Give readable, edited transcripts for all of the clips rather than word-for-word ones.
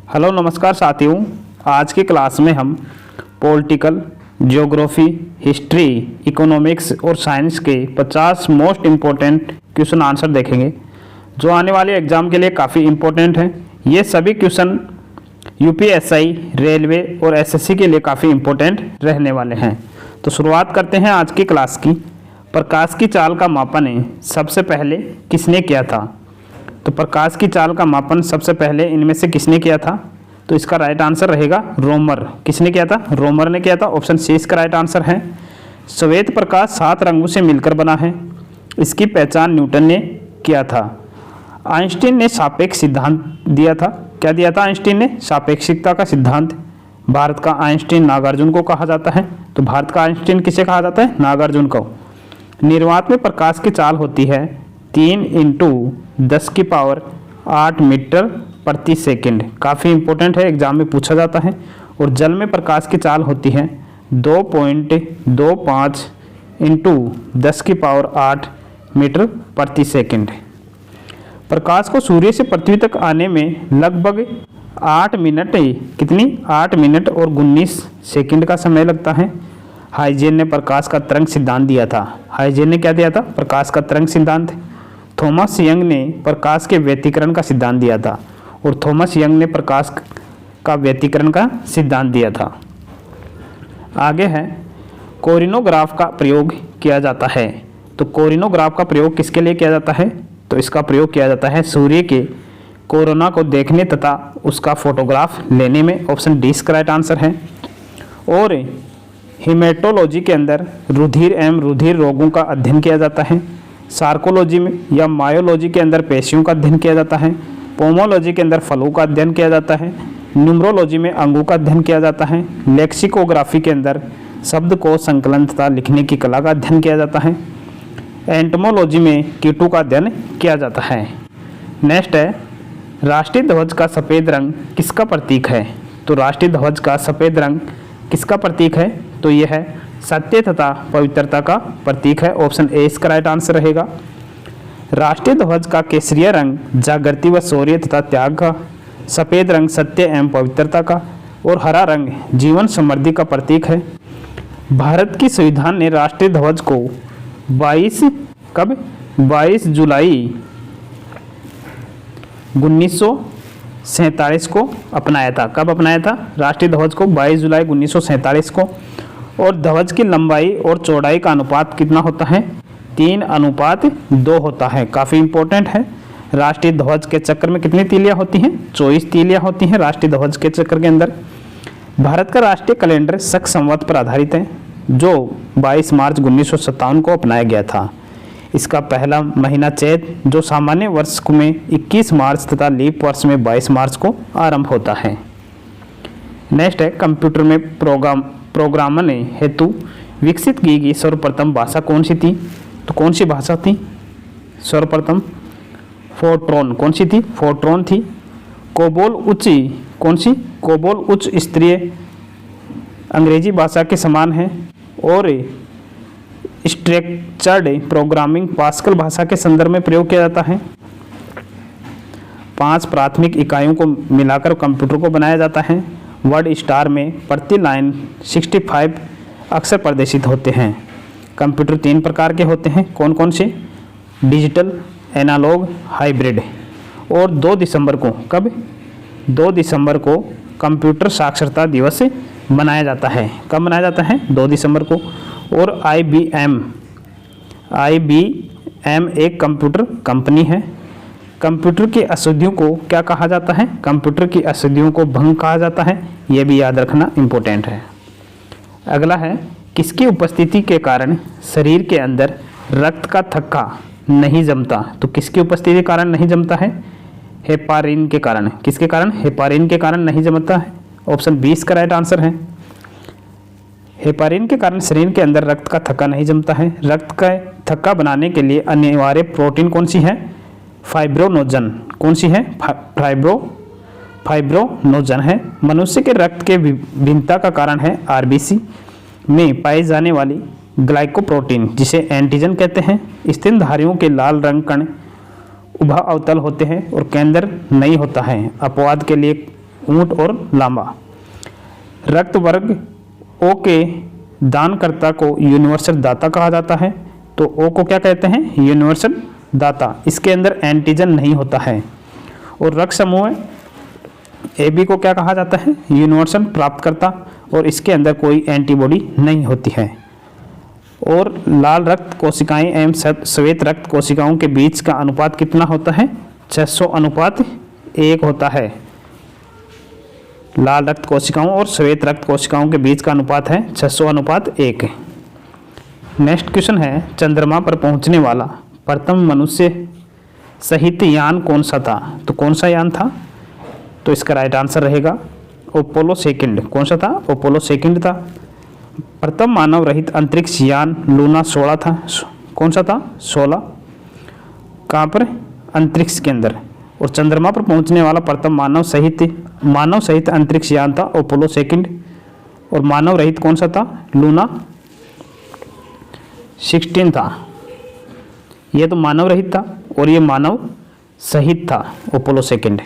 Hello नमस्कार साथियों। आज की क्लास में हम पॉलिटिकल, ज्योग्राफी, हिस्ट्री, इकोनॉमिक्स और साइंस के 50 मोस्ट इम्पोर्टेंट क्वेश्चन आंसर देखेंगे जो आने वाले एग्जाम के लिए काफ़ी इम्पोर्टेंट हैं। ये सभी क्वेश्चन यूपीएसआई, रेलवे और एसएससी के लिए काफ़ी इम्पोर्टेंट रहने वाले हैं। तो शुरुआत करते हैं आज की क्लास की। प्रकाश की चाल का मापन सबसे पहले किसने किया था? तो प्रकाश की चाल का मापन सबसे पहले इनमें से किसने किया था? तो इसका राइट आंसर रहेगा रोमर। किसने किया था? रोमर ने किया था। ऑप्शन सी इसका राइट आंसर है। श्वेत प्रकाश 7 रंगों से मिलकर बना है, इसकी पहचान न्यूटन ने किया था। आइंस्टीन ने सापेक्ष सिद्धांत दिया था। क्या दिया था आइंस्टीन ने? सापेक्षिकता का सिद्धांत। भारत का आइंस्टीन नागार्जुन को कहा जाता है। तो भारत का आइंस्टीन किसे कहा जाता है? नागार्जुन को। निर्वात में प्रकाश की चाल होती है 3 × 10⁸ मीटर प्रति सेकंड। काफ़ी इंपॉर्टेंट है, एग्जाम में पूछा जाता है। और जल में प्रकाश की चाल होती है 2.25 × 10⁸ मीटर प्रति सेकंड। प्रकाश को सूर्य से पृथ्वी तक आने में लगभग 8 मिनट 8 मिनट और 19 सेकंड का समय लगता है। हाइजेन ने प्रकाश का तरंग सिद्धांत दिया था। हाइजेन ने क्या दिया था? प्रकाश का तरंग सिद्धांत। थॉमस यंग ने प्रकाश के व्यतिकरण का सिद्धांत दिया था। और थॉमस यंग ने प्रकाश का व्यतिकरण का सिद्धांत दिया था। आगे है कोरिनोग्राफ का प्रयोग किया जाता है। तो कोरिनोग्राफ का प्रयोग किसके लिए किया जाता है? तो इसका प्रयोग किया जाता है सूर्य के कोरोना को देखने तथा उसका फोटोग्राफ लेने में। ऑप्शन डी इसका राइट आंसर है। और हेमेटोलॉजी के अंदर रुधिर एवं रुधिर रोगों का अध्ययन किया जाता है। सार्कोलॉजी में या मायोलॉजी के अंदर पेशियों का अध्ययन किया जाता है। पोमोलॉजी के अंदर फलों का अध्ययन किया जाता है। न्यूमरोलॉजी में अंगों का अध्ययन किया जाता है। लेक्सिकोग्राफी के अंदर शब्द को संकलन तथा लिखने की कला का अध्ययन किया जाता है। एंटोमोलॉजी में कीटों का अध्ययन किया जाता है। नेक्स्ट है राष्ट्रीय ध्वज का सफ़ेद रंग किसका प्रतीक है? तो राष्ट्रीय ध्वज का सफ़ेद रंग किसका प्रतीक है? तो यह है सत्य तथा पवित्रता का प्रतीक है। ऑप्शन ए इसका राइट आंसर रहेगा। राष्ट्रीय ध्वज का केसरिया रंग जागृति व शौर्य तथा त्याग का, सफ़ेद रंग सत्य एवं पवित्रता का और हरा रंग जीवन समृद्धि का प्रतीक है। भारत की संविधान ने राष्ट्रीय ध्वज को 22 जुलाई 1947 को अपनाया था। कब अपनाया था राष्ट्रीय ध्वज को? 22 जुलाई 1947 को। और ध्वज की लंबाई और चौड़ाई का अनुपात कितना होता है? 3:2 होता है। काफ़ी इंपॉर्टेंट है। राष्ट्रीय ध्वज के चक्र में कितनी तीलियां होती हैं? 24 तीलियां होती हैं राष्ट्रीय ध्वज के चक्र के अंदर। भारत का राष्ट्रीय कैलेंडर शक संवत पर आधारित है जो 22 मार्च 1957 को अपनाया गया था। इसका पहला महीना चैत जो सामान्य वर्ष में 21 मार्च तथा लीप वर्ष में 22 मार्च को आरंभ होता है। नेक्स्ट है कंप्यूटर में प्रोग्रामन हेतु विकसित की गई सर्वप्रथम भाषा कौन सी थी? तो कौन सी भाषा थी सर्वप्रथम? फोर्ट्रॉन। कौन सी थी? फोर्ट्रॉन थी। कोबोल उच्च, कौन सी? कोबोल उच्च स्तरीय अंग्रेजी भाषा के समान है। और स्ट्रक्चर्ड प्रोग्रामिंग पास्कल भाषा के संदर्भ में प्रयोग किया जाता है। 5 प्राथमिक इकाइयों को मिलाकर कंप्यूटर को बनाया जाता है। वर्ड स्टार में प्रति लाइन 65 अक्षर प्रदर्शित होते हैं। कंप्यूटर 3 प्रकार के होते हैं। कौन कौन से? Digital, analog, hybrid. और 2 दिसंबर को, कब? 2 दिसंबर को कंप्यूटर साक्षरता दिवस मनाया जाता है। कब मनाया जाता है? 2 दिसंबर को। और IBM एक कंप्यूटर कंपनी है। कंप्यूटर की अशुद्धियों को क्या कहा जाता है? कंप्यूटर की अशुद्धियों को भंग कहा जाता है। यह भी याद रखना इम्पोर्टेंट है। अगला है किसकी उपस्थिति के कारण शरीर के अंदर रक्त का थक्का नहीं जमता? तो किसकी उपस्थिति के कारण नहीं जमता है? हेपारिन के कारण। किसके कारण? हेपारिन के कारण नहीं जमता है। ऑप्शन 20 का राइट आंसर है। हेपारिन के कारण शरीर के अंदर रक्त का थक्का नहीं जमता है। रक्त का थक्का बनाने के लिए अनिवार्य प्रोटीन कौन सी है? फाइब्रोनोजन। कौन सी है? फाइब्रोनोजन है। मनुष्य के रक्त के भिन्नता का कारण है आरबीसी में पाई जाने वाली ग्लाइकोप्रोटीन जिसे एंटीजन कहते हैं। स्तनधारियों के लाल रंग कण उभा अवतल होते हैं और केंद्र नहीं होता है। अपवाद के लिए ऊंट और लामा। रक्त वर्ग ओ के दानकर्ता को यूनिवर्सल दाता कहा जाता है। तो ओ को क्या कहते हैं? यूनिवर्सल दाता। इसके अंदर एंटीजन नहीं होता है। और रक्त समूह ए बी को क्या कहा जाता है? यूनिवर्सल प्राप्तकर्ता, और इसके अंदर कोई एंटीबॉडी नहीं होती है। और लाल रक्त कोशिकाएं एवं श्वेत रक्त कोशिकाओं के बीच का अनुपात कितना होता है? 600:1 होता है। लाल रक्त कोशिकाओं और श्वेत रक्त कोशिकाओं के बीच का अनुपात है 600:1। नेक्स्ट क्वेश्चन है, चंद्रमा पर पहुंचने वाला प्रथम मनुष्य सहित यान कौन सा था? तो कौन सा यान था? तो इसका राइट आंसर रहेगा अपोलो 2। कौन सा था? अपोलो 2 था। प्रथम मानव रहित अंतरिक्ष यान लूना 16 था। कौन सा था? 16। कहाँ पर? अंतरिक्ष के अंदर। और चंद्रमा पर पहुंचने वाला प्रथम मानव सहित अंतरिक्ष यान था अपोलो 2। और मानव रहित कौन सा था? लूना 16 था। ये तो मानव रहित था और ये मानव सहित था अपोलो 2।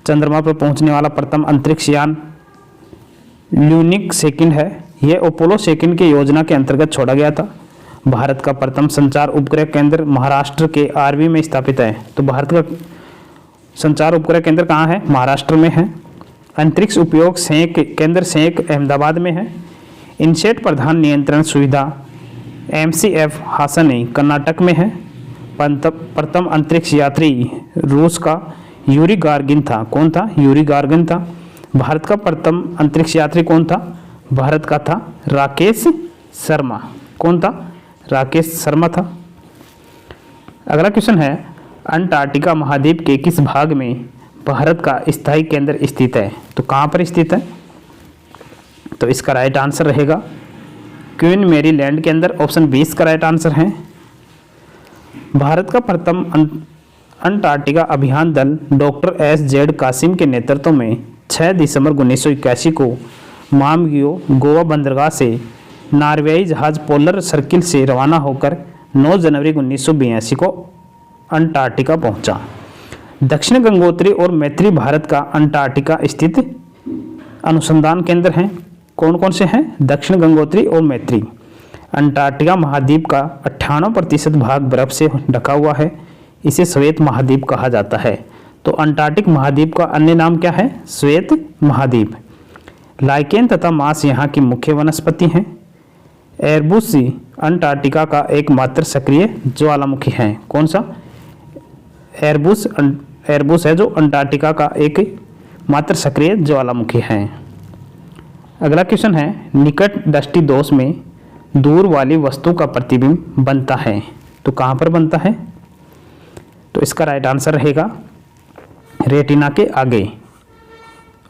चंद्रमा पर पहुंचने वाला प्रथम अंतरिक्ष यान ल्यूनिक 2 है। यह अपोलो 2 की योजना के अंतर्गत छोड़ा गया था। भारत का प्रथम संचार उपग्रह केंद्र महाराष्ट्र के आरवी में स्थापित है। तो भारत का संचार उपग्रह केंद्र कहाँ है? महाराष्ट्र में है। अंतरिक्ष उपयोग केंद्र सेक अहमदाबाद में है। इनसेट प्रधान नियंत्रण सुविधा MCF हासनी कर्नाटक में है। प्रथम अंतरिक्ष यात्री रूस का यूरी गार्गिन था। कौन था? यूरी गार्गिन था। भारत का प्रथम अंतरिक्ष यात्री कौन था? भारत का था राकेश शर्मा। कौन था? राकेश शर्मा था। अगला क्वेश्चन है, अंटार्कटिका महाद्वीप के किस भाग में भारत का स्थायी केंद्र स्थित है? तो कहाँ पर स्थित है? तो इसका राइट आंसर रहेगा क्वीन मैरी लैंड के अंदर। ऑप्शन 20 का राइट आंसर है। भारत का प्रथम अंटार्कटिका अभियान दल डॉक्टर SZ कासिम के नेतृत्व में 6 दिसंबर 1981 को मामगियो गोवा बंदरगाह से नॉर्वेई जहाज पोलर सर्किल से रवाना होकर 9 जनवरी 1982 को अंटार्कटिका पहुंचा। दक्षिण गंगोत्री और मैत्री भारत का अंटार्कटिका स्थित अनुसंधान केंद्र हैं। कौन कौन से हैं? दक्षिण गंगोत्री और मैत्री। अंटार्कटिका महाद्वीप का 98% भाग बर्फ से ढका हुआ है। इसे श्वेत महाद्वीप कहा जाता है। तो अंटार्कटिक महाद्वीप का अन्य नाम क्या है? श्वेत महाद्वीप। लाइकेन तथा मांस यहाँ की मुख्य वनस्पति हैं। एयरबस अंटार्कटिका का एकमात्र सक्रिय ज्वालामुखी है। कौन सा? एयरबस है जो अंटार्कटिका का एक मात्र सक्रिय ज्वालामुखी है। अगला क्वेश्चन है, निकट दृष्टि दोष में दूर वाली वस्तु का प्रतिबिंब बनता है। तो कहाँ पर बनता है? तो इसका राइट आंसर रहेगा रेटिना के आगे।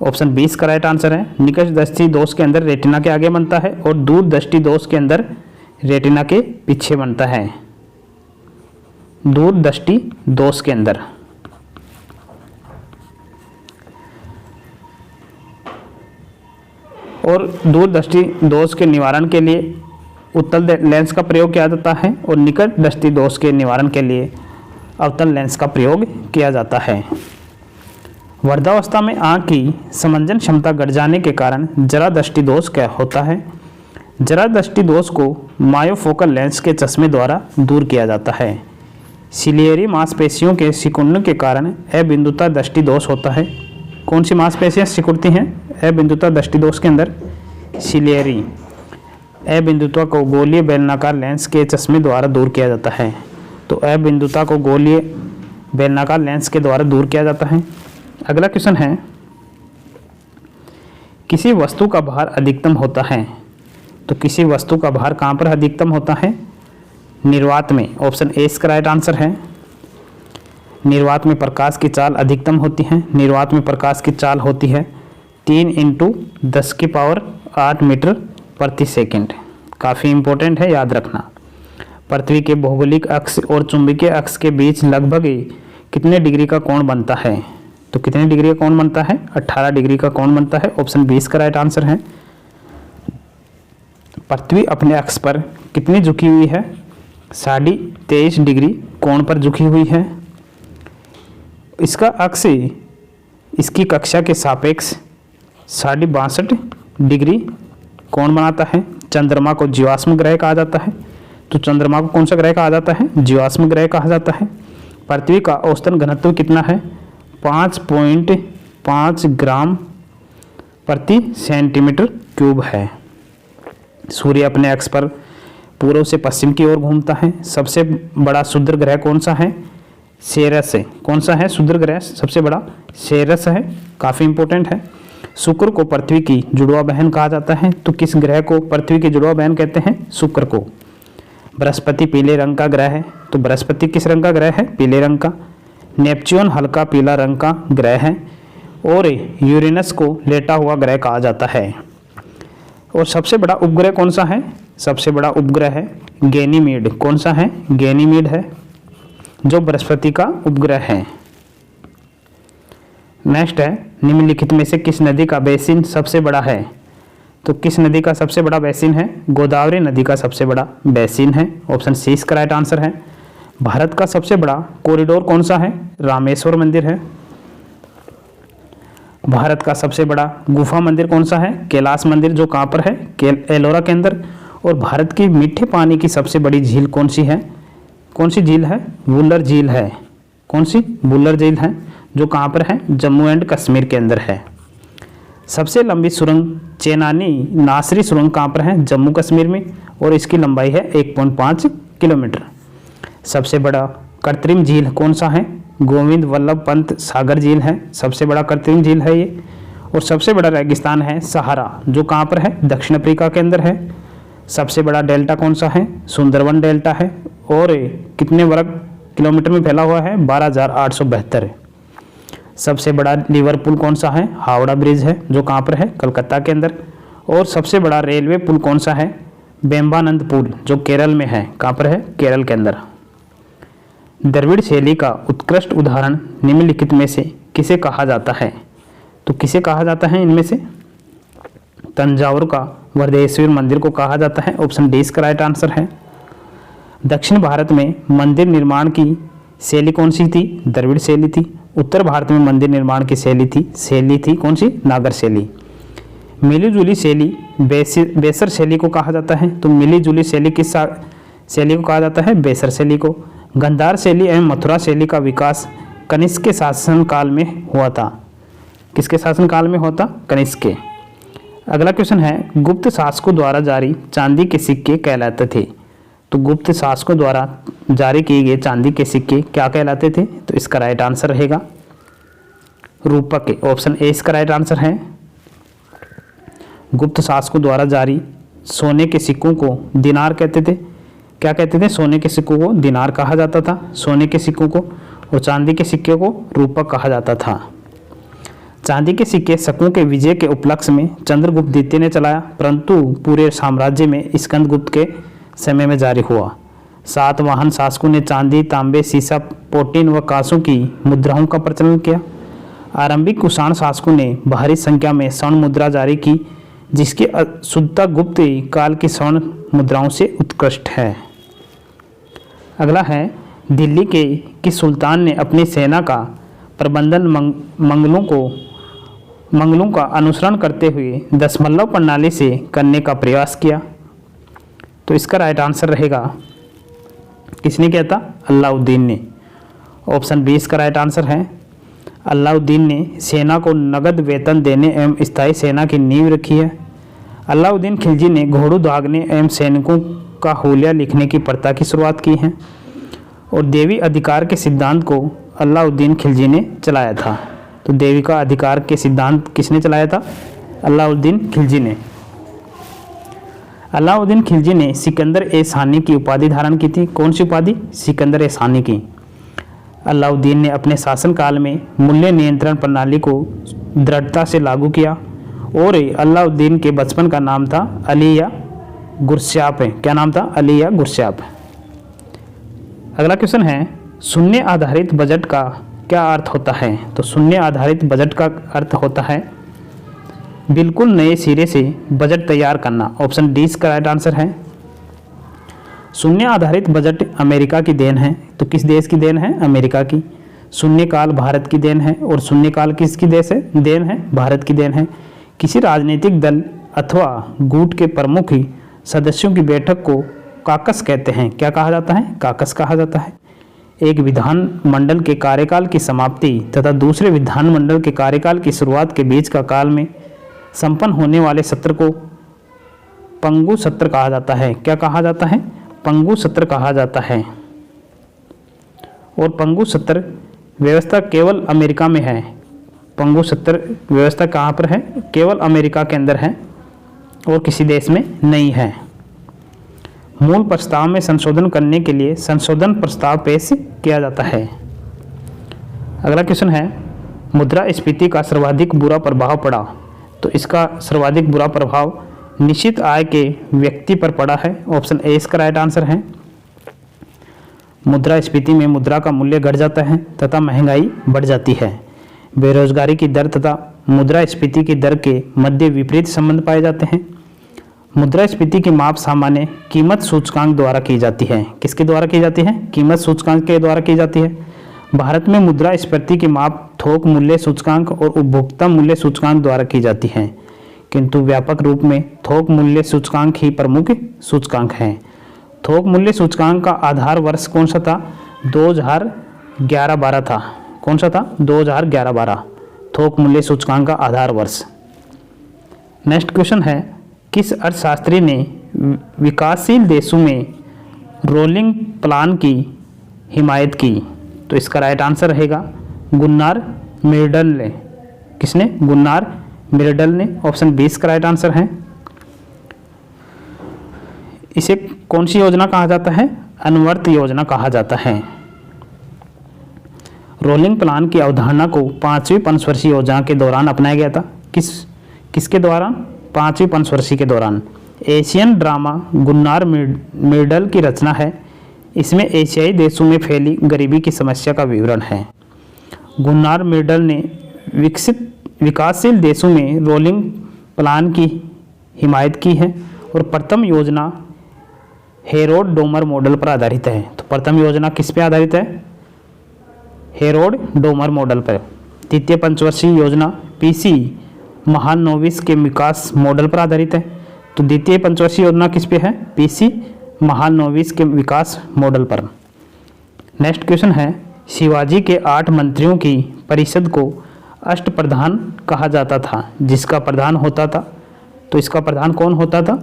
ऑप्शन 20 का राइट आंसर है। निकट दृष्टि दोष के अंदर रेटिना के आगे बनता है और दूर दृष्टि दोष के अंदर रेटिना के पीछे बनता है। दूर दृष्टि दोष के अंदर। और दूर दृष्टि दोष के निवारण के लिए उत्तल लेंस का प्रयोग किया जाता है और निकट दृष्टि दोष के निवारण के लिए अवतल लेंस का प्रयोग किया जाता है। वृद्धावस्था में आँख की समंजन क्षमता घट जाने के कारण जरा दृष्टि दोष क्या होता है? जरा दृष्टि दोष को मायोफोकल लेंस के चश्मे द्वारा दूर किया जाता है। सिलियरी मांसपेशियों के सिकुड़ने के कारण अबिंदुता दृष्टि दोष होता है। कौन सी मांसपेशियां सिकुड़ती हैं अबिंदुता दृष्टि दोष के अंदर? सिलियरी। अबिंदुता को गोलीय बेलनाकार लेंस के चश्मे द्वारा दूर किया जाता है। तो अबिंदुता को गोलीय बेलनाकार लेंस के द्वारा दूर किया जाता है। अगला क्वेश्चन है, किसी वस्तु का भार अधिकतम होता है। तो किसी वस्तु का भार कहाँ पर अधिकतम होता है? निर्वात में। ऑप्शन ए इसका राइट आंसर है। निर्वात में प्रकाश की चाल अधिकतम होती है। निर्वात में प्रकाश की चाल होती है 3 × 10⁸ मीटर प्रति सेकंड। काफ़ी इम्पोर्टेंट है, याद रखना। पृथ्वी के भौगोलिक अक्ष और चुंबकीय अक्ष के बीच लगभग कितने डिग्री का कोण बनता है? तो कितने डिग्री का कोण बनता है? 18 डिग्री का कोण बनता है। ऑप्शन 20 का राइट आंसर है। पृथ्वी अपने अक्ष पर कितनी झुकी हुई है? 23.5 डिग्री कोण पर झुकी हुई है। इसका अक्ष इसकी कक्षा के सापेक्ष 62.5 डिग्री कोण बनाता है। चंद्रमा को जीवाश्म ग्रह कहा जाता है। तो चंद्रमा को कौन सा ग्रह कहा जाता है? जीवाश्म ग्रह कहा जाता है। पृथ्वी का औसतन घनत्व कितना है? 5.5 ग्राम प्रति सेंटीमीटर क्यूब है। सूर्य अपने अक्ष पर पूर्व से पश्चिम की ओर घूमता है। सबसे बड़ा क्षुद्र ग्रह कौन सा है? सेरस है। कौन सा है क्षुद्र ग्रह? सबसे बड़ा सेरस है, काफ़ी इंपॉर्टेंट है। शुक्र को पृथ्वी की जुड़वा बहन कहा जाता है। तो किस ग्रह को पृथ्वी की जुड़वा बहन कहते हैं? शुक्र को। बृहस्पति पीले रंग का ग्रह है। तो बृहस्पति किस रंग का ग्रह है? पीले रंग का। नेपच्यून हल्का पीला रंग का ग्रह है और यूरेनस को लेटा हुआ ग्रह कहा जाता है। और सबसे बड़ा उपग्रह कौन सा है? सबसे बड़ा उपग्रह है गैनीमीड। कौन सा है? गैनीमीड है, जो बृहस्पति का उपग्रह है। नेक्स्ट है, निम्नलिखित में से किस नदी का बेसिन सबसे बड़ा है? तो किस नदी का सबसे बड़ा बेसिन है? गोदावरी नदी का सबसे बड़ा बेसिन है। ऑप्शन सी इसका राइट आंसर है। भारत का सबसे बड़ा कॉरिडोर कौन सा है? रामेश्वर मंदिर है। भारत का सबसे बड़ा गुफा मंदिर कौन सा है? कैलाश मंदिर, जो कहाँ पर है? एलोरा के अंदर। और भारत की मीठे पानी की सबसे बड़ी झील कौन सी है? कौन सी झील है? वुलर झील है। कौन सी? वुलर झील है, जो कहाँ पर है? जम्मू एंड कश्मीर के अंदर है। सबसे लंबी सुरंग चेनानी नासरी सुरंग कहाँ पर है? जम्मू कश्मीर में, और इसकी लंबाई है 1.5 किलोमीटर। सबसे बड़ा कृत्रिम झील कौन सा है? गोविंद वल्लभ पंत सागर झील है, सबसे बड़ा कृत्रिम झील है ये। और सबसे बड़ा रेगिस्तान है सहारा, जो कहाँ पर है? दक्षिण अफ्रीका के अंदर है। सबसे बड़ा डेल्टा कौन सा है? सुंदरवन डेल्टा है। और कितने वर्ग किलोमीटर में फैला हुआ है? 12,872। सबसे बड़ा लिवरपूल कौन सा है? हावड़ा ब्रिज है, जो कहाँ पर है? कलकत्ता के अंदर। और सबसे बड़ा रेलवे पुल कौन सा है? बेम्बानंद पुल, जो केरल में है। कहाँ पर है? केरल के अंदर। द्रविड़ शैली का उत्कृष्ट उदाहरण निम्नलिखित में से किसे कहा जाता है? तो किसे कहा जाता है इनमें से? तंजावुर का बृहदेश्वर मंदिर को कहा जाता है। ऑप्शन डी इसका राइट आंसर है। दक्षिण भारत में मंदिर निर्माण की शैली कौन सी थी? द्रविड़ शैली थी। उत्तर भारत में मंदिर निर्माण की शैली थी कौन सी? नागर शैली। मिली जुली शैली बेसर शैली को कहा जाता है। तो मिली जुली शैली किस शैली को कहा जाता है? बेसर शैली को। गंधार शैली एवं मथुरा शैली का विकास कनिष्क के शासनकाल में हुआ था। किसके शासनकाल में हुआ था? कनिष्क के। अगला क्वेश्चन है, गुप्त शासकों द्वारा जारी चांदी के सिक्के कहलाते थे। तो गुप्त शासकों द्वारा जारी किए गए चांदी के सिक्के क्या कहलाते थे? तो इसका राइट आंसर रहेगा रूपक। ऑप्शन ए इसका राइट आंसर है। गुप्त शासकों द्वारा जारी सोने के सिक्कों को दिनार कहते थे। क्या कहते थे? सोने के सिक्कों को दिनार कहा जाता था, सोने के सिक्कों को। और चांदी के सिक्के को रूपक कहा जाता था। चांदी के सिक्के शकों के विजय के उपलक्ष्य में चंद्रगुप्त द्वितीय ने चलाया, परंतु पूरे साम्राज्य में स्कंदगुप्त के समय में जारी हुआ। सातवाहन शासकों ने चांदी, तांबे, सीसा, पोटीन व कांसों की मुद्राओं का प्रचलन किया। आरंभिक कुषाण शासकों ने भारी संख्या में स्वर्ण मुद्रा जारी की, जिसकी शुद्धता गुप्त काल की स्वर्ण मुद्राओं से उत्कृष्ट है। अगला है, दिल्ली के किस सुल्तान ने अपनी सेना का प्रबंधन मंगलों का अनुसरण करते हुए दशमलव प्रणाली से करने का प्रयास किया? तो इसका राइट आंसर रहेगा, किसने किया था? अलाउद्दीन ने। ऑप्शन बी इसका राइट आंसर है। अलाउद्दीन ने सेना को नगद वेतन देने एवं स्थायी सेना की नींव रखी है। अलाउद्दीन खिलजी ने घोड़ों दागने एवं सैनिकों का हुलिया लिखने की प्रथा की शुरुआत की है। और देवी अधिकार के सिद्धांत को अलाउद्दीन खिलजी ने चलाया था। तो देवी का अधिकार के सिद्धांत किसने चलाया था? अलाउद्दीन खिलजी ने। अलाउद्दीन खिलजी ने सिकंदर ए सानी की उपाधि धारण की थी। कौन सी उपाधि? सिकंदर ए सानी की। अलाउद्दीन ने अपने शासनकाल में मूल्य नियंत्रण प्रणाली को दृढ़ता से लागू किया। और अलाउद्दीन के बचपन का नाम था अली या गुरश्याप है। क्या नाम था? अली या गुरश्याप। अगला क्वेश्चन है, शून्य आधारित बजट का क्या अर्थ होता है? तो शून्य आधारित बजट का अर्थ होता है बिल्कुल नए सिरे से बजट तैयार करना। ऑप्शन डी इसका राइट आंसर है। शून्य आधारित बजट अमेरिका की देन है। तो किस देश की देन है? अमेरिका की। शून्यकाल भारत की देन है, और शून्यकाल किसकी देन है? भारत की देन है। किसी राजनीतिक दल अथवा गुट के प्रमुख ही सदस्यों की बैठक को काकस कहते हैं। क्या कहा जाता है? काकस कहा जाता है। एक विधानमंडल के कार्यकाल की समाप्ति तथा दूसरे विधानमंडल के कार्यकाल की शुरुआत के बीच का काल में संपन्न होने वाले सत्र को पंगु सत्र कहा जाता है। क्या कहा जाता है? पंगु सत्र कहा जाता है। और पंगु सत्र व्यवस्था केवल अमेरिका में है। पंगु सत्र व्यवस्था कहाँ पर है? केवल अमेरिका के अंदर है और किसी देश में नहीं है। मूल प्रस्ताव में संशोधन करने के लिए संशोधन प्रस्ताव पेश किया जाता है। अगला क्वेश्चन है, मुद्रास्फीति का सर्वाधिक बुरा प्रभाव पड़ा। तो इसका सर्वाधिक बुरा प्रभाव निश्चित आय के व्यक्ति पर पड़ा है। ऑप्शन ए इसका राइट आंसर है। मुद्रास्फीति में मुद्रा का मूल्य घट जाता है तथा महंगाई बढ़ जाती है। बेरोजगारी की दर तथा मुद्रास्फीति की दर के मध्य विपरीत संबंध पाए जाते हैं। मुद्रास्फीति की माप सामान्य कीमत सूचकांक द्वारा की जाती है। किसके द्वारा की जाती है? कीमत सूचकांक के द्वारा की जाती है। भारत में मुद्रास्फीति की माप थोक मूल्य सूचकांक और उपभोक्ता मूल्य सूचकांक द्वारा की जाती है, किंतु व्यापक रूप में थोक मूल्य सूचकांक ही प्रमुख सूचकांक है। थोक मूल्य सूचकांक का आधार वर्ष कौन सा था? 2011-12 था। कौन सा था? 2011-12 थोक मूल्य सूचकांक का आधार वर्ष। नेक्स्ट क्वेश्चन है, किस अर्थशास्त्री ने विकासशील देशों में रोलिंग प्लान की हिमायत की? तो इसका राइट आंसर रहेगा गुन्नार मिर्डल ने। किसने? गुन्नार मिर्डल ने। ऑप्शन 20 का राइट आंसर है। इसे कौन सी योजना कहा जाता है? अनुवर्त योजना कहा जाता है। रोलिंग प्लान की अवधारणा को 5वीं पंचवर्षीय योजना के दौरान अपनाया गया था। किसके दौरान? 5वीं पंचवर्षीय के दौरान। एशियन ड्रामा गुन्नार मिर्डल की रचना है। इसमें एशियाई देशों में फैली गरीबी की समस्या का विवरण है। गुन्नार मिर्डल ने विकासशील देशों में रोलिंग प्लान की हिमायत की है और प्रथम योजना हेरोड डोमर मॉडल पर आधारित है। तो प्रथम योजना किस पे आधारित है? हेरोड डोमर मॉडल पर। द्वितीय पंचवर्षीय योजना पीसी महालनोबिस के विकास मॉडल पर आधारित है। तो द्वितीय पंचवर्षीय योजना किस पे है? पीसी महालनोबिस के विकास मॉडल पर। नेक्स्ट क्वेश्चन है, शिवाजी के 8 मंत्रियों की परिषद को अष्टप्रधान कहा जाता था, जिसका प्रधान होता था। तो इसका प्रधान कौन होता था?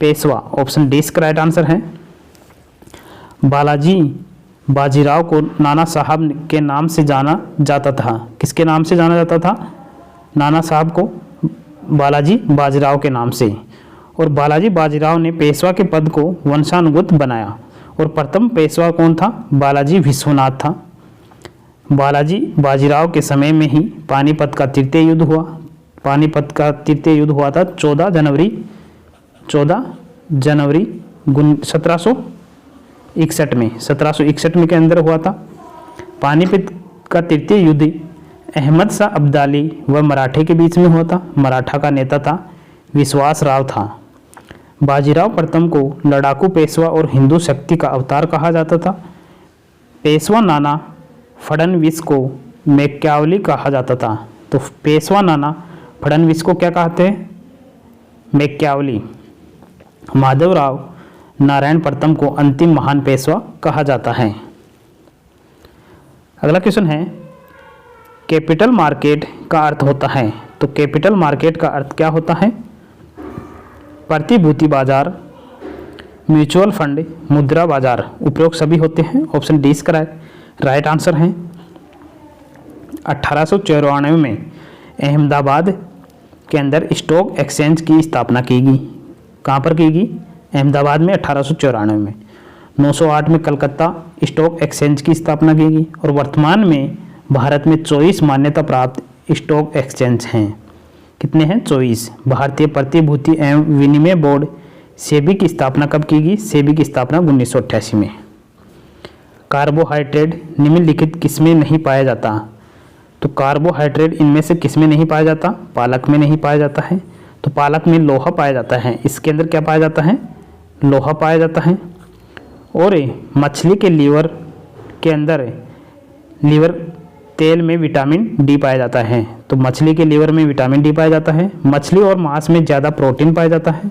पेशवा। ऑप्शन डी इसका राइट आंसर है। बालाजी बाजीराव को नाना साहब के नाम से जाना जाता था। किसके नाम से जाना जाता था? नाना साहब को बालाजी बाजीराव के नाम से। और बालाजी बाजीराव ने पेशवा के पद को वंशानुगत बनाया और प्रथम पेशवा कौन था? बालाजी विश्वनाथ था। बालाजी बाजीराव के समय में ही पानीपत का तृतीय युद्ध हुआ। पानीपत का तृतीय युद्ध हुआ था 14 जनवरी 1761 में। 1761 में के अंदर हुआ था। पानीपत का तृतीय युद्ध अहमद शाह अब्दाली व मराठे के बीच में हुआ था। मराठा का नेता था विश्वास राव था। बाजीराव प्रथम को लड़ाकू पेशवा और हिंदू शक्ति का अवतार कहा जाता था। पेशवा नाना फडणवीस को मैक्यावली कहा जाता था। तो पेशवा नाना फडणवीस को क्या कहते हैं? मैक्यावली। माधवराव नारायण प्रथम को अंतिम महान पेशवा कहा जाता है। अगला क्वेश्चन है, कैपिटल मार्केट का अर्थ होता है। तो कैपिटल मार्केट का अर्थ क्या होता है? प्रतिभूति बाजार, म्यूचुअल फंड, मुद्रा बाजार, उपयोग सभी होते हैं। ऑप्शन डी इसका राइट आंसर है। 1894 में अहमदाबाद के अंदर स्टॉक एक्सचेंज की स्थापना की गई। कहाँ पर की गई? अहमदाबाद में 1894 में। 908 में कलकत्ता स्टॉक एक्सचेंज की स्थापना की गई। और वर्तमान में भारत में 24 मान्यता प्राप्त स्टॉक एक्सचेंज हैं। कितने हैं? 24। भारतीय प्रतिभूति एवं विनिमय बोर्ड सेबी की स्थापना कब की गई? सेबी की स्थापना 1988 में। कार्बोहाइड्रेट निम्नलिखित किसमें नहीं पाया जाता? तो कार्बोहाइड्रेट इनमें से किसमें नहीं पाया जाता? पालक में नहीं पाया जाता है। तो पालक में लोहा पाया जाता है। इसके अंदर क्या पाया जाता है? लोहा पाया जाता है। और मछली के लीवर के अंदर लीवर तेल में विटामिन डी पाया जाता है, तो मछली के लीवर में विटामिन डी पाया जाता है। मछली और मांस में ज़्यादा प्रोटीन पाया जाता है।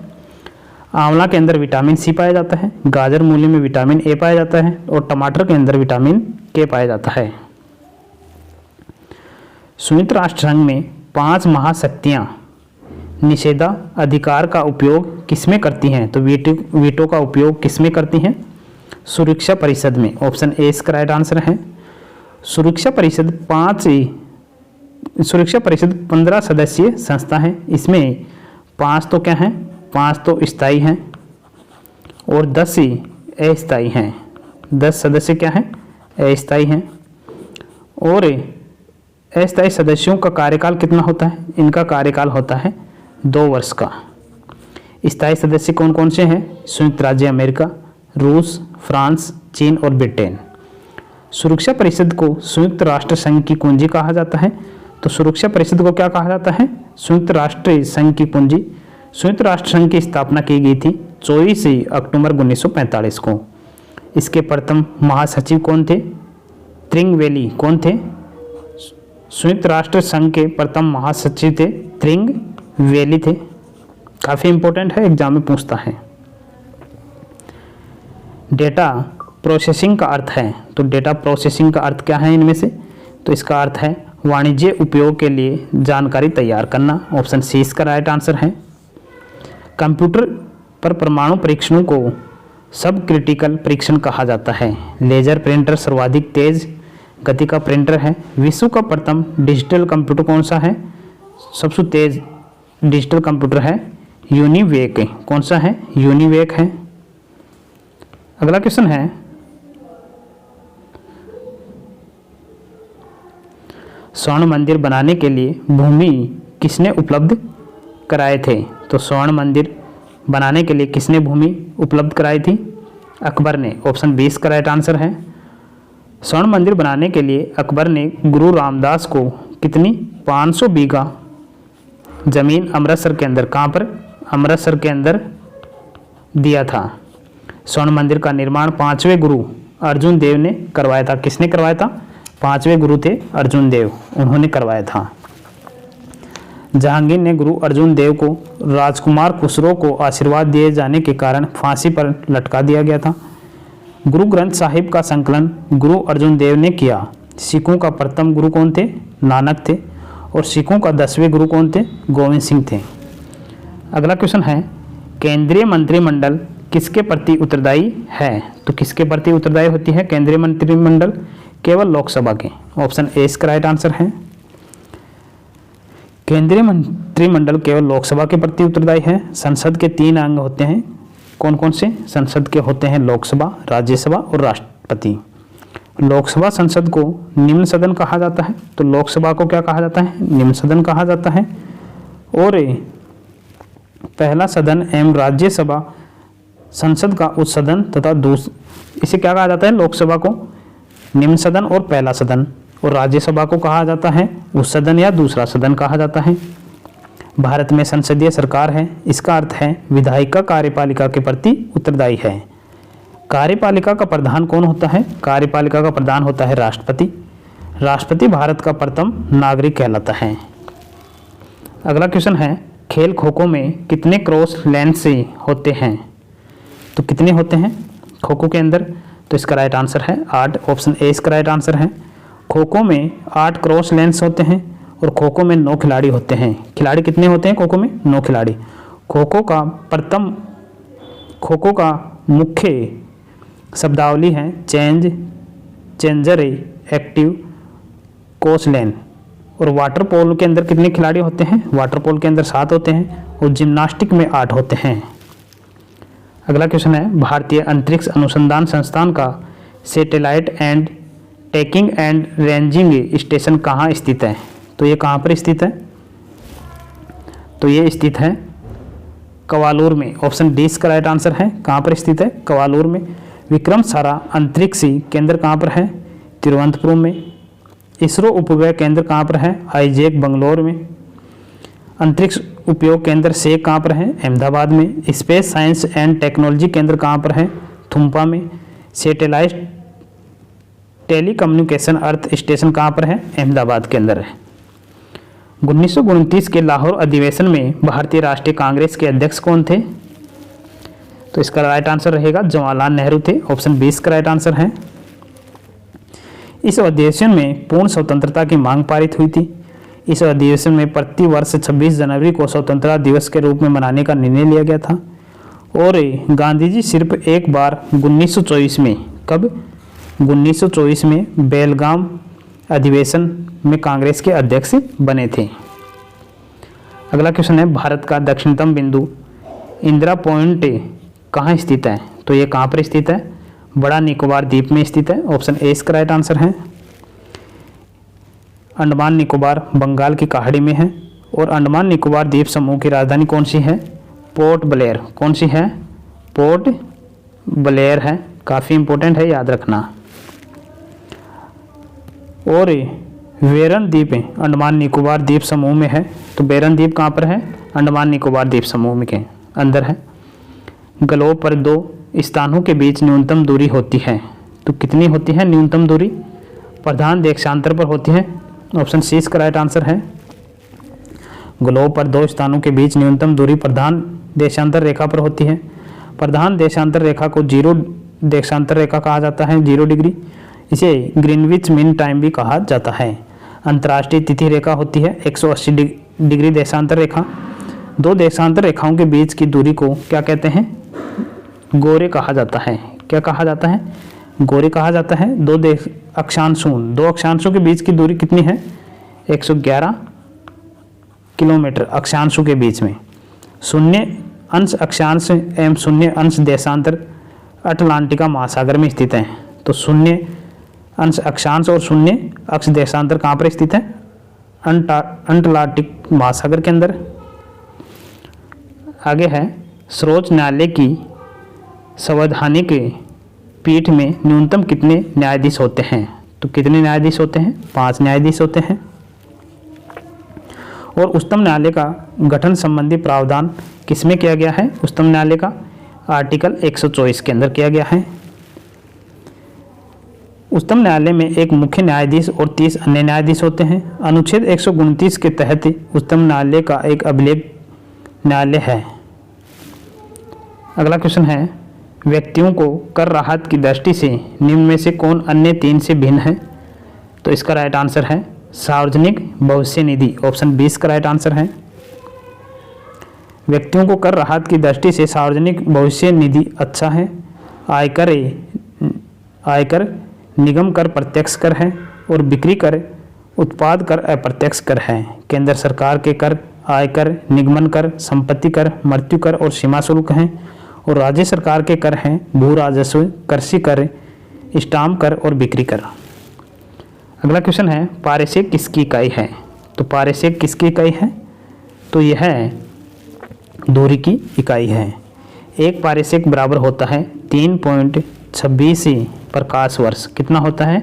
आंवला के अंदर विटामिन सी पाया जाता है। गाजर मूली में विटामिन ए पाया जाता है और टमाटर के अंदर विटामिन के पाया जाता है। संयुक्त राष्ट्र संघ में 5 महाशक्तियाँ निषेधाधिकार का उपयोग किसमें करती हैं? तो वीटो का उपयोग किसमें करती हैं? सुरक्षा परिषद में। ऑप्शन ए इसका राइट आंसर है। सुरक्षा परिषद 15 सदस्यीय संस्था है। इसमें 5 तो क्या हैं? 5 तो स्थायी हैं और 10 ही अस्थायी हैं। 10 सदस्य क्या हैं? अस्थायी हैं। और अस्थायी सदस्यों का कार्यकाल कितना होता है? इनका कार्यकाल होता है 2 वर्ष का। स्थायी सदस्य कौन कौन से हैं? संयुक्त राज्य अमेरिका, रूस, फ्रांस, चीन और ब्रिटेन। सुरक्षा परिषद को संयुक्त राष्ट्र संघ की कुंजी कहा जाता है। तो सुरक्षा परिषद को क्या कहा जाता है? संयुक्त राष्ट्र संघ की कुंजी। संयुक्त राष्ट्र संघ की स्थापना की गई थी 24 अक्टूबर 1945 को। इसके प्रथम महासचिव कौन थे? त्रिंगवेली कौन थे? संयुक्त राष्ट्र संघ के प्रथम महासचिव थे त्रिंगवेली थे। काफ़ी इंपॉर्टेंट है, एग्जाम में पूछता है। डेटा प्रोसेसिंग का अर्थ है, तो डेटा प्रोसेसिंग का अर्थ क्या है इनमें से? तो इसका अर्थ है वाणिज्य उपयोग के लिए जानकारी तैयार करना। ऑप्शन सी इसका राइट आंसर है। कंप्यूटर पर परमाणु परीक्षणों को सब क्रिटिकल परीक्षण कहा जाता है। लेजर प्रिंटर सर्वाधिक तेज गति का प्रिंटर है। विश्व का प्रथम डिजिटल कंप्यूटर कौन सा है? सबसे तेज डिजिटल कंप्यूटर है यूनिवेक। कौन सा है? यूनिवेक है। अगला क्वेश्चन है, स्वर्ण मंदिर बनाने के लिए भूमि किसने उपलब्ध कराए थे? तो स्वर्ण मंदिर बनाने के लिए किसने भूमि उपलब्ध कराई थी? अकबर ने। ऑप्शन 20 का राइट आंसर है। स्वर्ण मंदिर बनाने के लिए अकबर ने गुरु रामदास को कितनी 500 बीघा जमीन अमृतसर के अंदर, कहाँ पर? अमृतसर के अंदर दिया था। स्वर्ण मंदिर का निर्माण 5वें गुरु अर्जुन देव ने करवाया था। किसने करवाया था? 5वें गुरु थे अर्जुन देव, उन्होंने करवाया था। जहांगीर ने गुरु अर्जुन देव को राजकुमार खुसरो को आशीर्वाद दिए जाने के कारण फांसी पर लटका दिया गया था। गुरु ग्रंथ साहिब का संकलन गुरु अर्जुन देव ने किया। सिखों का प्रथम गुरु कौन थे? नानक थे। और सिखों का 10वें गुरु कौन थे? गोविंद सिंह थे। अगला क्वेश्चन है, केंद्रीय मंत्रिमंडल किसके प्रति उत्तरदायी है? तो किसके प्रति उत्तरदायी होती है केंद्रीय मंत्रिमंडल? केवल लोकसभा के। ऑप्शन ए इसका राइट आंसर है। केंद्रीय मंत्रिमंडल केवल लोकसभा के प्रति उत्तरदायी है। संसद के 3 अंग होते हैं। कौन कौन से? संसद के होते हैं लोकसभा, राज्यसभा और राष्ट्रपति। लोकसभा संसद को निम्न सदन कहा जाता है। तो लोकसभा को क्या कहा जाता है? निम्न सदन कहा जाता है। और पहला सदन एवं राज्यसभा संसद का उच्च सदन तथा इसे क्या कहा जाता है? लोकसभा को निम्न सदन और पहला सदन, और राज्यसभा को कहा जाता है उच्च सदन या दूसरा सदन कहा जाता है। भारत में संसदीय सरकार है। इसका अर्थ है विधायिका कार्यपालिका के प्रति उत्तरदायी है। कार्यपालिका का प्रधान कौन होता है? कार्यपालिका का प्रधान होता है राष्ट्रपति। राष्ट्रपति भारत का प्रथम नागरिक कहलाता है। अगला क्वेश्चन है, खेल खो खो में कितने क्रॉस लेंस होते हैं? तो कितने होते हैं खो खो के अंदर? तो इसका राइट आंसर है 8। ऑप्शन ए इसका राइट आंसर है। खो खो में 8 क्रॉस लेंस होते हैं और खो खो में 9 खिलाड़ी होते हैं। खिलाड़ी कितने होते हैं खो खो में? 9 खिलाड़ी। खो खो का मुख्य शब्दावली है चेंजर, एक्टिव, कोसलेन। और वाटर पोलो के अंदर कितने खिलाड़ी होते हैं? वाटर पोलो के अंदर 7 होते हैं और जिम्नास्टिक में 8 होते हैं। अगला क्वेश्चन है, भारतीय अंतरिक्ष अनुसंधान संस्थान का satellite and tracking and ranging station कहाँ स्थित है? तो ये कहाँ पर स्थित है? तो ये स्थित है कवालूर में। ऑप्शन डी इसका राइट आंसर है। कहाँ पर स्थित है? कवालूर में। विक्रम सारा अंतरिक्ष केंद्र कहाँ पर है? तिरुवनंतपुरम में। इसरो उपग्रह केंद्र कहाँ पर है? आईजैक बंगलौर में। अंतरिक्ष उपयोग केंद्र से कहाँ पर है? अहमदाबाद में। स्पेस साइंस एंड टेक्नोलॉजी केंद्र कहाँ पर है? थुम्पा में। Satellite telecommunication earth station कहाँ पर है? अहमदाबाद के अंदर है। 1929 के लाहौर अधिवेशन में भारतीय राष्ट्रीय कांग्रेस के अध्यक्ष कौन थे? तो इसका राइट आंसर रहेगा जवाहरलाल नेहरू थे। ऑप्शन 20 का राइट आंसर है। इस अधिवेशन में पूर्ण स्वतंत्रता की मांग पारित हुई थी। इस अधिवेशन में प्रति वर्ष 26 जनवरी को स्वतंत्रता दिवस के रूप में मनाने का निर्णय लिया गया था और गांधी जी सिर्फ एक बार 1924 में, कब? 1924 में बेलगाम अधिवेशन में कांग्रेस के अध्यक्ष बने थे। अगला क्वेश्चन है, भारत का दक्षिणतम बिंदु इंदिरा पॉइंट कहाँ स्थित है? तो ये कहाँ पर स्थित है? बड़ा निकोबार द्वीप में स्थित है। ऑप्शन ए इसका राइट आंसर है। अंडमान निकोबार बंगाल की खाड़ी में है और अंडमान निकोबार द्वीप समूह की राजधानी कौन सी है? Port Blair. कौन सी है? पोर्ट ब्लेयर है। काफ़ी इंपॉर्टेंट है, याद रखना। और वेरन द्वीप अंडमान निकोबार द्वीप समूह में है। तो वेरन द्वीप कहाँ पर है? अंडमान निकोबार द्वीप समूह में के अंदर है। ग्लोब पर दो स्थानों के बीच न्यूनतम दूरी होती है। तो कितनी होती है न्यूनतम दूरी? प्रधान देशांतर पर होती है। ऑप्शन सी इसका राइट आंसर है। ग्लोब पर दो स्थानों के बीच न्यूनतम दूरी प्रधान देशांतर रेखा पर होती है। प्रधान देशांतर रेखा को जीरो देशांतर रेखा कहा जाता है, 0 डिग्री। इसे ग्रीनविच मीन टाइम भी कहा जाता है। अंतर्राष्ट्रीय तिथि रेखा होती है 180 डिग्री देशांतर रेखा। दो देशांतर रेखाओं के बीच की दूरी को क्या कहते हैं? गोरे कहा जाता है। क्या कहा जाता है? गोरे कहा जाता है। दो अक्षांशों के बीच की दूरी कितनी है? 111 किलोमीटर अक्षांशों के बीच में। 0 अंश अक्षांश एवं 0 अंश देशांतर अटलांटिका महासागर में स्थित है। तो 0 अंश अक्षांश और 0 अक्ष देशांतर कहाँ पर स्थित है? अटलांटिक महासागर के अंदर। आगे है, सर्वोच्च न्यायालय की संवैधानिक पीठ में न्यूनतम कितने न्यायाधीश होते हैं? तो कितने न्यायाधीश होते हैं? 5 न्यायाधीश होते हैं। और उच्चतम न्यायालय का गठन संबंधी प्रावधान किसमें किया गया है? उच्चतम न्यायालय का आर्टिकल 124 के अंदर किया गया है। उच्चतम न्यायालय में एक मुख्य न्यायाधीश और 30 अन्य न्यायाधीश होते हैं। अनुच्छेद 129 के तहत उच्चतम न्यायालय का एक अभिलेख न्यायालय है। अगला क्वेश्चन है, व्यक्तियों को कर राहत की दृष्टि से निम्न में से कौन अन्य 3 से भिन्न है? तो इसका राइट आंसर है सार्वजनिक भविष्य निधि। ऑप्शन 20 का राइट आंसर है। व्यक्तियों को कर राहत की दृष्टि से सार्वजनिक भविष्य निधि अच्छा है। आयकर निगम कर प्रत्यक्ष कर है और बिक्री कर उत्पाद कर अप्रत्यक्ष कर है। केंद्र सरकार के कर आयकर, निगमन कर, संपत्ति कर, मृत्यु कर और सीमा शुल्क हैं और राज्य सरकार के कर हैं भू राजस्व, कृषि कर, स्टाम्प कर और बिक्री कर। अगला क्वेश्चन है, पारिश्रमिक किसकी इकाई है? तो पारिश्रमिक किसकी इकाई है? तो यह दूरी की इकाई है। एक पारिश्रमिक बराबर होता है 3.26 प्रकाश वर्ष। कितना होता है?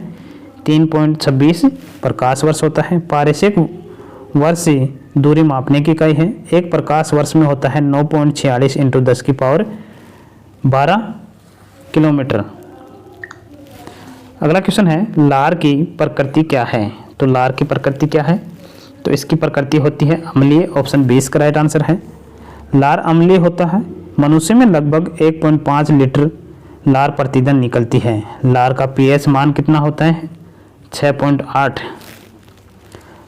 3.26 प्रकाश वर्ष होता है। पारिश्रमिक वर्ष दूरी मापने की इकाई है। एक प्रकाश वर्ष में होता है 9.46 × 10⁻12 किलोमीटर। अगला क्वेश्चन है, लार की प्रकृति क्या है? तो लार की प्रकृति क्या है? तो इसकी प्रकृति होती है अम्लीय। ऑप्शन 20 का राइट आंसर है। लार अम्लीय होता है। मनुष्य में लगभग 1.5 लीटर लार प्रतिदिन निकलती है। लार का पीएच मान कितना होता है? 6.8।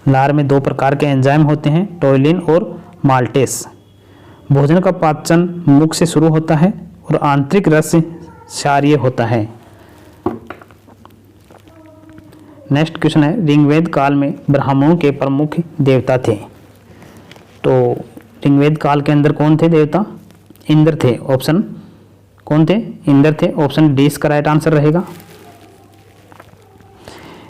लार में 2 प्रकार के एंजाइम होते हैं, टोइलिन और माल्टेस। भोजन का पाचन मुख से शुरू होता है और आंतरिक रस क्षारीय होता है। नेक्स्ट क्वेश्चन है, ऋग्वेद काल में ब्राह्मणों के प्रमुख देवता थे। तो ऋग्वेद काल के अंदर कौन थे देवता? इंद्र थे। ऑप्शन कौन थे? इंद्र थे। ऑप्शन डी इसका राइट आंसर रहेगा।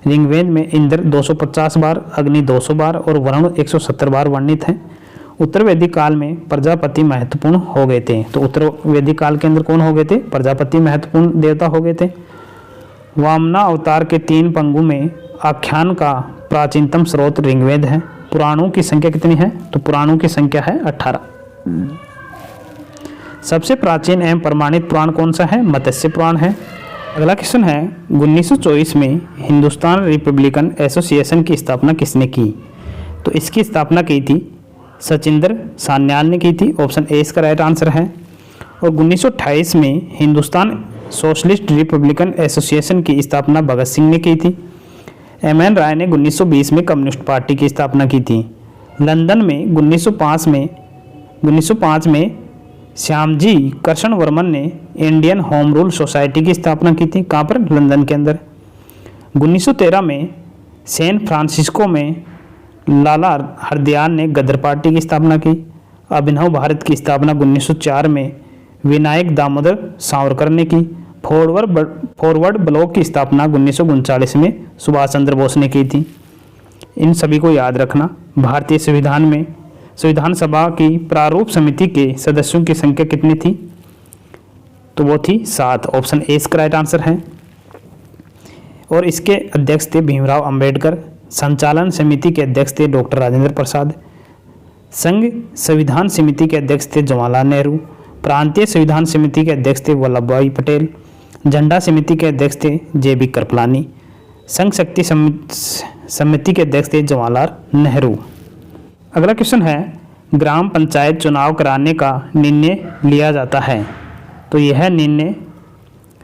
ऋग्वेद में इंद्र 250 बार, अग्नि 200 बार और वरुण 170 बार वर्णित हैं। उत्तर वैदिक काल में प्रजापति महत्वपूर्ण हो गए थे। तो उत्तर वैदिक काल के अंदर कौन हो गए थे? प्रजापति महत्वपूर्ण देवता हो गए थे। वामना अवतार के 3 पंगु में आख्यान का प्राचीनतम स्रोत ऋग्वेद है। पुराणों की संख्या कितनी है? तो पुराणों की संख्या है 18। सबसे प्राचीन एवं प्रमाणित पुराण कौन सा है? मत्स्य पुराण है। अगला क्वेश्चन है 1924 में हिंदुस्तान रिपब्लिकन एसोसिएशन की स्थापना किसने की? तो इसकी स्थापना की थी सचिंदर सान्याल ने की थी। ऑप्शन ए इसका राइट आंसर है। और 1928 में हिंदुस्तान सोशलिस्ट रिपब्लिकन एसोसिएशन की स्थापना भगत सिंह ने की थी। एम.एन. राय ने 1920 में कम्युनिस्ट पार्टी की स्थापना की थी। लंदन में 1905 में श्यामजी कृष्ण वर्मन ने इंडियन होम रूल सोसाइटी की स्थापना की थी। कहाँ पर? लंदन के अंदर। 1913 में सैन फ्रांसिस्को में लाला हरदयाल ने गदर पार्टी की स्थापना की। अभिनव भारत की स्थापना 1904 में विनायक दामोदर सावरकर ने की। फॉरवर्ड ब्लॉक की स्थापना 1939 में सुभाष चंद्र बोस ने की थी। इन सभी को याद रखना। भारतीय संविधान सभा की प्रारूप समिति के सदस्यों की संख्या कितनी थी? तो वो थी 7। ऑप्शन ए इसका राइट आंसर है। और इसके अध्यक्ष थे भीमराव अंबेडकर। संचालन समिति के अध्यक्ष थे डॉक्टर राजेंद्र प्रसाद। संघ संविधान समिति के अध्यक्ष थे जवाहरलाल नेहरू। प्रांतीय संविधान समिति के अध्यक्ष थे वल्लभ भाई पटेल। झंडा समिति के अध्यक्ष थे जे.बी. कृपलानी। संघ शक्ति समिति के अध्यक्ष थे जवाहरलाल नेहरू। अगला क्वेश्चन है ग्राम पंचायत चुनाव कराने का निर्णय लिया जाता है। तो यह निर्णय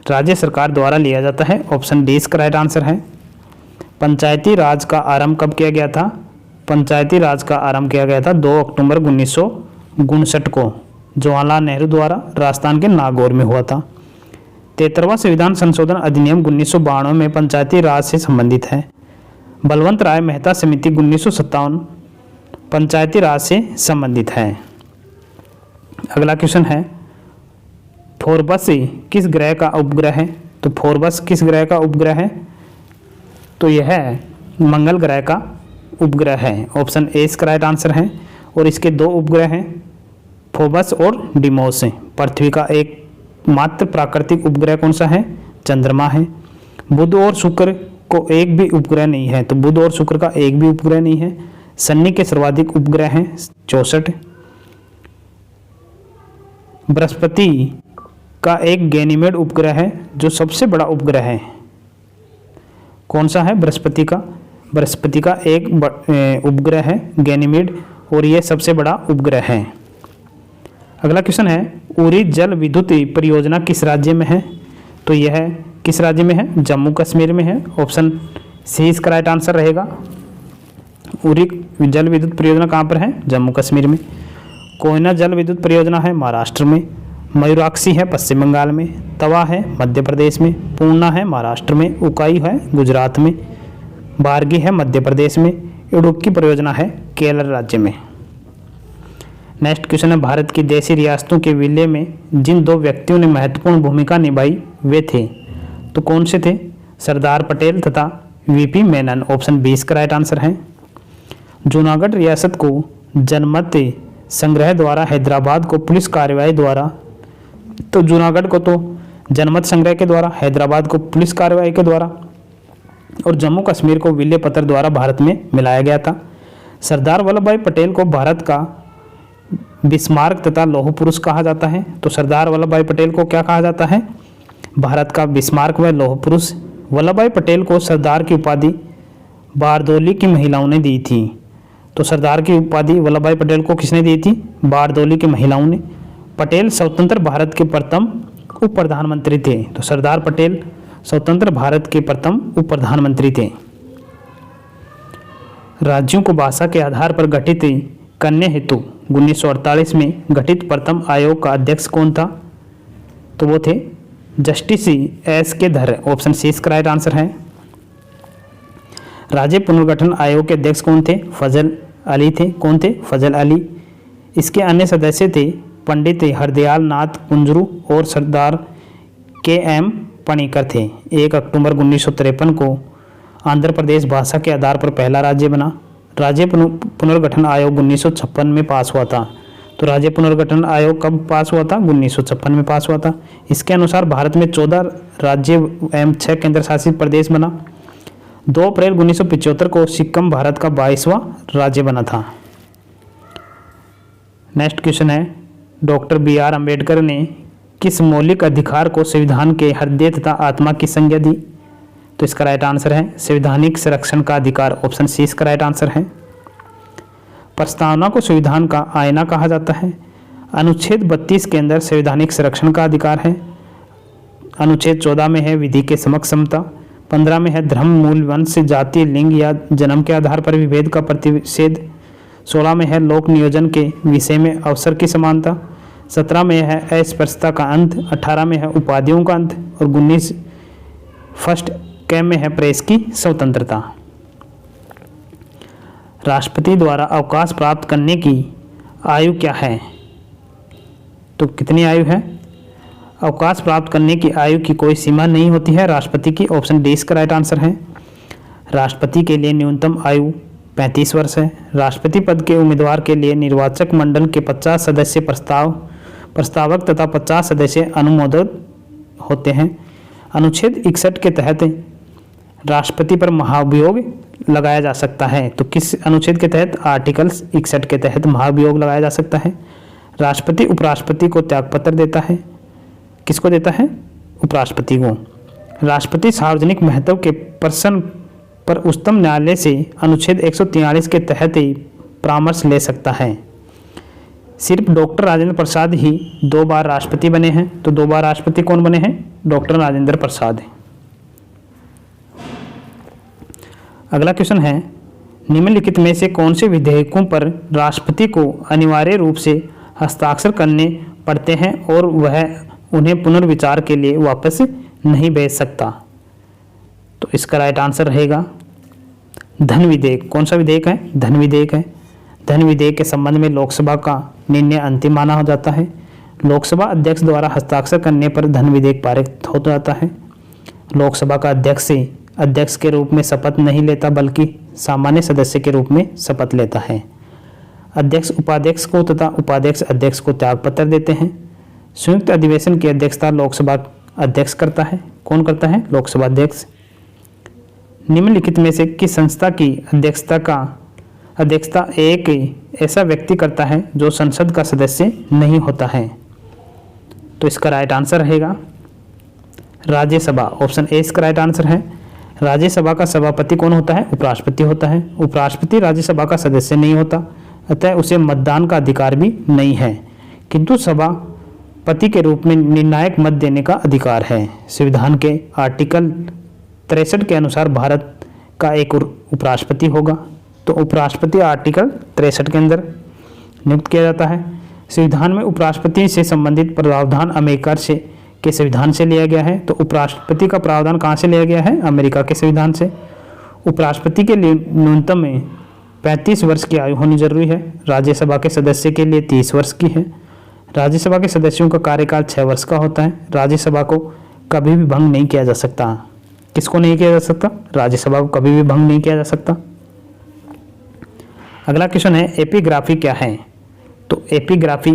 राज्य सरकार द्वारा लिया जाता है। ऑप्शन डी इसका राइट आंसर है। पंचायती राज का आरंभ कब किया गया था? पंचायती राज का आरंभ किया गया था 2 अक्टूबर 1959 को जवाहरलाल नेहरू द्वारा राजस्थान के नागौर में हुआ था। 73वां संविधान संशोधन अधिनियम 1992 में पंचायती राज से संबंधित है। बलवंत राय मेहता समिति 1957 पंचायती राज से संबंधित है। अगला क्वेश्चन है फोर्बस किस ग्रह का उपग्रह है? तो फोर्बस किस ग्रह का उपग्रह है? तो यह मंगल ग्रह का उपग्रह है। ऑप्शन ए इसका राइट आंसर है। और इसके 2 उपग्रह हैं फोर्बस और डिमोस। पृथ्वी का एक मात्र प्राकृतिक उपग्रह कौन सा है? चंद्रमा है। बुध और शुक्र को एक भी उपग्रह नहीं है। तो बुध और शुक्र का एक भी उपग्रह नहीं है। शनि के सर्वाधिक उपग्रह हैं 64। बृहस्पति का एक गैनीमेड उपग्रह है जो सबसे बड़ा उपग्रह है। कौन सा है? बृहस्पति का एक उपग्रह है गैनीमेड और यह सबसे बड़ा उपग्रह है। अगला क्वेश्चन है उरी जल विद्युत परियोजना किस राज्य में है? तो यह किस राज्य में है? जम्मू कश्मीर में है। ऑप्शन सी इसका राइट आंसर रहेगा। उरी जल विद्युत परियोजना कहाँ पर है? जम्मू कश्मीर में। कोयना जल विद्युत परियोजना है महाराष्ट्र में। मयूराक्षी है पश्चिम बंगाल में। तवा है मध्य प्रदेश में। पूर्णा है महाराष्ट्र में। उकाई है गुजरात में। बारगी है मध्य प्रदेश में। इडुक्की परियोजना है केरल राज्य में। नेक्स्ट क्वेश्चन है भारत की देशी रियासतों के विलय में जिन 2 व्यक्तियों ने महत्वपूर्ण भूमिका निभाई वे थे। तो कौन से थे? सरदार पटेल तथा वीपी मेनन। ऑप्शन बी इसका राइट आंसर है। जूनागढ़ रियासत को जनमत संग्रह द्वारा हैदराबाद को पुलिस कार्रवाई द्वारा, तो जूनागढ़ को तो जनमत संग्रह के द्वारा, हैदराबाद को पुलिस कार्रवाई के द्वारा और जम्मू कश्मीर को विलय पत्र द्वारा भारत में मिलाया गया था। सरदार वल्लभ भाई पटेल को भारत का बिस्मार्क तथा लौह पुरुष कहा जाता है। तो सरदार वल्लभ भाई पटेल को क्या कहा जाता है? भारत का बिस्मार्क व लौह पुरुष। वल्लभ भाई पटेल को सरदार की उपाधि बारदौली की महिलाओं ने दी थी। तो सरदार की उपाधि वल्लभ भाई पटेल को किसने दी थी? बारदौली की महिलाओं ने। पटेल स्वतंत्र भारत के प्रथम उप प्रधानमंत्री थे। तो सरदार पटेल स्वतंत्र भारत के प्रथम उप प्रधानमंत्री थे। राज्यों को भाषा के आधार पर गठित करने हेतु 1948 में गठित प्रथम आयोग का अध्यक्ष कौन था? तो वो थे जस्टिस एस.के. धर। ऑप्शन सी इसका राइट आंसर है। राज्य पुनर्गठन आयोग के अध्यक्ष कौन थे? फजल अली थे। कौन थे? फजल अली। इसके अन्य सदस्य थे पंडित हरदयाल नाथ कुंजरू और सरदार के.एम. पणिकर थे। 1 अक्टूबर 1953 को आंध्र प्रदेश भाषा के आधार पर पहला राज्य बना। राज्य पुनर्गठन आयोग 1956 में पास हुआ था। तो राज्य पुनर्गठन आयोग कब पास हुआ था? 1956 में पास हुआ था। इसके अनुसार भारत में 14 राज्य एवं 6 केंद्र शासित प्रदेश बना। 2 अप्रैल 1975 को सिक्किम भारत का 22वां राज्य बना था। नेक्स्ट क्वेश्चन है डॉक्टर बी.आर. अम्बेडकर ने किस मौलिक अधिकार को संविधान के हृदय तथा आत्मा की संज्ञा दी? तो इसका राइट आंसर है संवैधानिक संरक्षण का अधिकार, ऑप्शन सी इसका राइट आंसर है। प्रस्तावना को संविधान का आईना कहा जाता है। अनुच्छेद 32 के अंदर संवैधानिक संरक्षण का अधिकार है। अनुच्छेद 14 में है विधि के समक्ष समता, 15 में है धर्म, मूल, वंश, जाति, लिंग या जन्म के आधार पर विभेद का प्रतिषेध, 16 में है लोक नियोजन के विषय में अवसर की समानता, 17 में है अस्पृश्यता का अंत, 18 में है उपाधियों का अंत और 19 फर्स्ट क में है प्रेस की स्वतंत्रता। राष्ट्रपति द्वारा अवकाश प्राप्त करने की आयु क्या है? तो कितनी आयु है? अवकाश प्राप्त करने की आयु की कोई सीमा नहीं होती है राष्ट्रपति की, ऑप्शन डी इसका राइट आंसर है। राष्ट्रपति के लिए न्यूनतम आयु 35 वर्ष है। राष्ट्रपति पद के उम्मीदवार के लिए निर्वाचक मंडल के 50 सदस्य प्रस्तावक तथा 50 सदस्य अनुमोदित होते हैं। अनुच्छेद 61 के तहत राष्ट्रपति पर महाभियोग लगाया जा सकता है। तो किस अनुच्छेद के तहत? आर्टिकल 61 के तहत महाभियोग लगाया जा सकता है। राष्ट्रपति उपराष्ट्रपति को त्यागपत्र देता है। किसको देता है? उपराष्ट्रपति को। राष्ट्रपति सार्वजनिक महत्व के प्रश्न पर उच्चतम न्यायालय से अनुच्छेद 143 के तहत ही परामर्श ले सकता है। सिर्फ डॉक्टर राजेंद्र प्रसाद ही 2 बार राष्ट्रपति बने हैं। तो 2 बार राष्ट्रपति कौन बने हैं? डॉक्टर राजेंद्र प्रसाद। अगला क्वेश्चन है, निम्नलिखित में से कौन से विधेयकों पर राष्ट्रपति को अनिवार्य रूप से हस्ताक्षर करने पड़ते हैं और वह उन्हें पुनर्विचार के लिए वापस नहीं भेज सकता? तो इसका राइट आंसर रहेगा धन विधेयक। कौन सा विधेयक है? धन विधेयक है। धन विधेयक के संबंध में लोकसभा का निर्णय अंतिम माना हो जाता है। लोकसभा अध्यक्ष द्वारा हस्ताक्षर करने पर धन विधेयक पारित हो जाता है। लोकसभा का अध्यक्ष के रूप में शपथ नहीं लेता बल्कि सामान्य सदस्य के रूप में शपथ लेता है। अध्यक्ष उपाध्यक्ष को तथा उपाध्यक्ष अध्यक्ष को त्यागपत्र देते हैं। संयुक्त अधिवेशन की अध्यक्षता लोकसभा अध्यक्ष करता है। कौन करता है? लोकसभा अध्यक्ष। निम्नलिखित में से किस संस्था की अध्यक्षता एक ऐसा व्यक्ति करता है जो संसद का सदस्य नहीं होता है? तो इसका राइट आंसर रहेगा राज्यसभा, ऑप्शन ए इसका राइट आंसर है। राज्यसभा का सभापति कौन होता है? उपराष्ट्रपति होता है। उपराष्ट्रपति राज्यसभा का सदस्य नहीं होता, अतः उसे मतदान का अधिकार भी नहीं है, किंतु सभापति के रूप में निर्णायक मत देने का अधिकार है। संविधान के आर्टिकल 63 के अनुसार भारत का एक उपराष्ट्रपति होगा। तो उपराष्ट्रपति आर्टिकल 63 के अंदर नियुक्त किया जाता है। संविधान में उपराष्ट्रपति से संबंधित प्रावधान अमेरिका के संविधान से लिया गया है। तो उपराष्ट्रपति का प्रावधान कहाँ से लिया गया है? अमेरिका के संविधान से। उपराष्ट्रपति के लिए न्यूनतम 35 वर्ष की आयु होनी जरूरी है। राज्यसभा के सदस्य के लिए 30 वर्ष की है। राज्यसभा के सदस्यों का कार्यकाल 6 वर्ष का होता है। राज्यसभा को कभी भी भंग नहीं किया जा सकता। किसको नहीं किया जा सकता? राज्यसभा को कभी भी भंग नहीं किया जा सकता। अगला क्वेश्चन है, एपिग्राफी क्या है? तो एपिग्राफी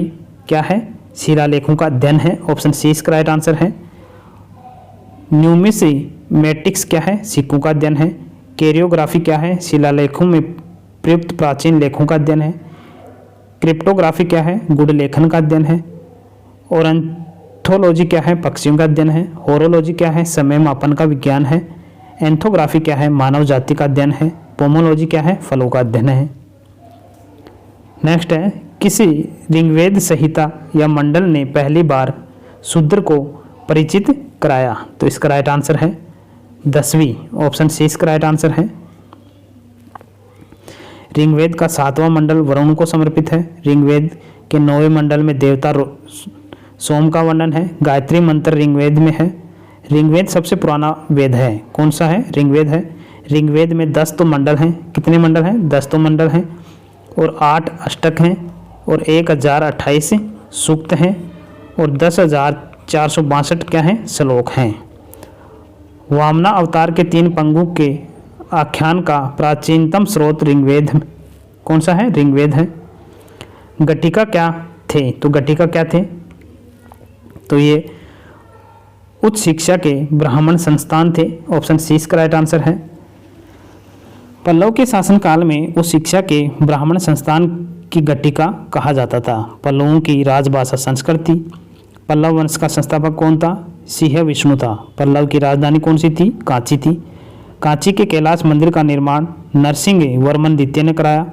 क्या है? शिलालेखों का अध्ययन है, ऑप्शन सी इसका राइट आंसर है। न्यूमिसमेटिक्स क्या है? सिक्कों का अध्ययन है। कैरियोग्राफी क्या है? शिलालेखों में प्रयुक्त प्राचीन लेखों का अध्ययन है। क्रिप्टोग्राफी क्या है? गुड़ लेखन का अध्ययन है। ऑरनिथोलॉजी क्या है? पक्षियों का अध्ययन है। होरोलॉजी क्या है? समय मापन का विज्ञान है। एंथोग्राफी क्या है? मानव जाति का अध्ययन है। पोमोलॉजी क्या है? फलों का अध्ययन है। नेक्स्ट है, किसी ऋग्वेद संहिता या मंडल ने पहली बार शूद्र को परिचित कराया? तो इसका राइट आंसर है 10वीं, ऑप्शन सी इसका राइट आंसर है। ऋग्वेद का 7वां मंडल वरुण को समर्पित है। ऋग्वेद के 9वें मंडल में देवता सोम का वर्णन है। गायत्री मंत्र ऋग्वेद में है। ऋग्वेद सबसे पुराना वेद है। कौन सा है? ऋग्वेद है। ऋग्वेद में 10 तो मंडल हैं। कितने मंडल हैं? 10 तो मंडल हैं और 8 अष्टक हैं और 1028 सूक्त हैं और 10,462 क्या हैं? श्लोक हैं। वामना अवतार के 3 पंगु के आख्यान का प्राचीनतम स्रोत ऋग्वेद कौन सा है? ऋग्वेद है। गटिका क्या थे? तो गटिका क्या थे? तो ये उच्च शिक्षा के ब्राह्मण संस्थान थे, ऑप्शन सी इसका राइट आंसर है। पल्लव के शासनकाल में उच्च शिक्षा के ब्राह्मण संस्थान की गट्टिका कहा जाता था। पल्लवों की राजभाषा संस्कृत थी। पल्लव वंश का संस्थापक कौन था? सिंह विष्णु था। पल्लव की राजधानी कौन सी थी? कांची थी। कांची के कैलाश मंदिर का निर्माण नरसिंह वर्मन द्वितीय ने कराया।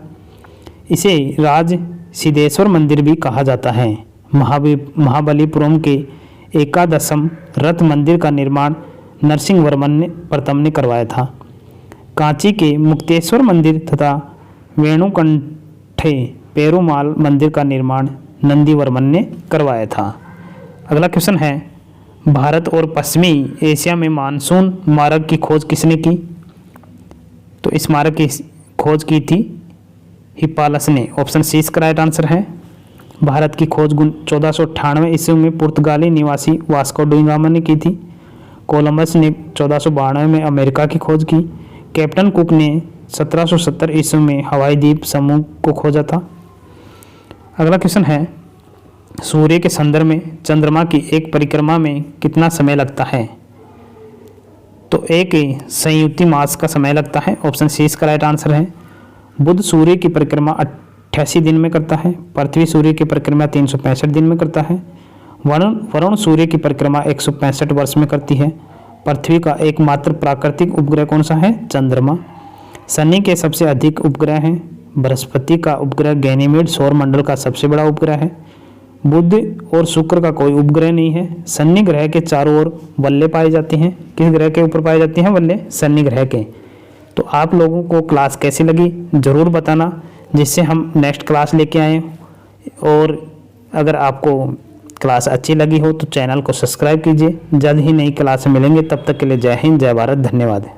इसे राज सिद्धेश्वर मंदिर भी कहा जाता है। महाबलीपुरम के एकादशम रथ मंदिर का निर्माण नरसिंह वर्मन ने प्रथम ने करवाया था। कांची के मुक्तेश्वर मंदिर तथा वेणुकंठे पेरुमाल मंदिर का निर्माण नंदीवर्मन ने करवाया था। अगला क्वेश्चन है, भारत और पश्चिमी एशिया में मानसून मार्ग की खोज किसने की? तो इस मार्ग की खोज की थी हिप्पालस ने। ऑप्शन सी इसका राइट आंसर है। भारत की खोज 1498 ईस्वी में पुर्तगाली निवासी वास्को डी गामा ने की थी। कोलंबस ने 1492 में अमेरिका की खोज की। कैप्टन कुक ने 1770 ईस्वी में हवाई द्वीप समूह को खोजा था। अगला क्वेश्चन है, सूर्य के संदर्भ में चंद्रमा की एक परिक्रमा में कितना समय लगता है? तो एक संयुति मास का समय लगता है। ऑप्शन सी इसका राइट आंसर है। बुध सूर्य की परिक्रमा 88 दिन में करता है। पृथ्वी सूर्य की परिक्रमा 365 दिन में करता है। वरुण सूर्य की परिक्रमा 165 वर्ष में करती है। पृथ्वी का एकमात्र प्राकृतिक उपग्रह कौन सा है? चंद्रमा। शनि के सबसे अधिक उपग्रह हैं। बृहस्पति का उपग्रह गैनीमेड सौर मंडल का सबसे बड़ा उपग्रह है। बुध और शुक्र का कोई उपग्रह नहीं है। शनि ग्रह के चारों ओर बल्ले पाए जाते हैं। किस ग्रह के ऊपर पाए जाते हैं बल्ले? शनि ग्रह के। तो आप लोगों को क्लास कैसी लगी ज़रूर बताना, जिससे हम नेक्स्ट क्लास लेके आएँ। और अगर आपको क्लास अच्छी लगी हो तो चैनल को सब्सक्राइब कीजिए। जल्द ही नई क्लास में मिलेंगे, तब तक के लिए जय हिंद, जय भारत, धन्यवाद।